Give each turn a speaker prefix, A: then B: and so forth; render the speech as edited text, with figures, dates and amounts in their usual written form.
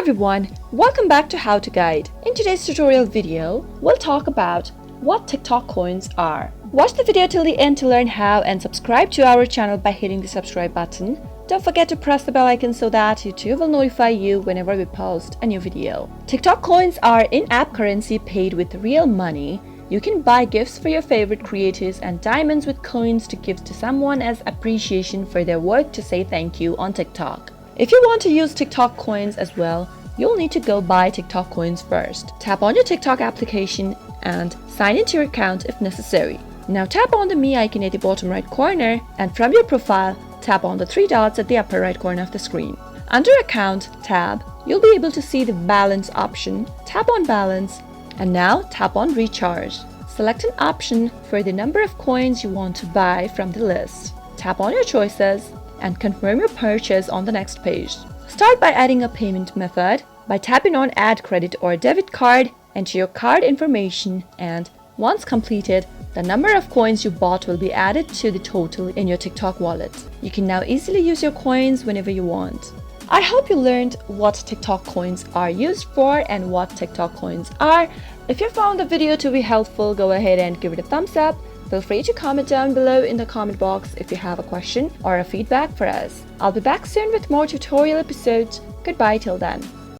A: everyone, welcome back to How to Guide. In today's tutorial video, we'll talk about what TikTok coins are. Watch the video till the end to learn how and subscribe to our channel by hitting the subscribe button. Don't forget to press the bell icon so that YouTube will notify you whenever we post a new video. TikTok coins are in-app currency paid with real money. You can buy gifts for your favorite creators and diamonds with coins to give to someone as appreciation for their work to say thank you on TikTok. If you want to use TikTok coins as well, you'll need to go buy TikTok coins first. Tap on your TikTok application and sign into your account if necessary. Now tap on the Me icon at the bottom right corner, and from your profile, tap on the three dots at the upper right corner of the screen. Under Account tab, you'll be able to see the Balance option. Tap on Balance and now tap on Recharge. Select an option for the number of coins you want to buy from the list. Tap on your choices and confirm your purchase on the next page. Start by adding a payment method. By tapping on Add Credit or Debit Card, enter your card information, and once completed, the number of coins you bought will be added to the total in your TikTok wallet. You can now easily use your coins whenever you want. I hope you learned what TikTok coins are used for and what TikTok coins are. If you found the video to be helpful, go ahead and give it a thumbs up. Feel free to comment down below in the comment box if you have a question or a feedback for us. I'll be back soon with more tutorial episodes. Goodbye till then.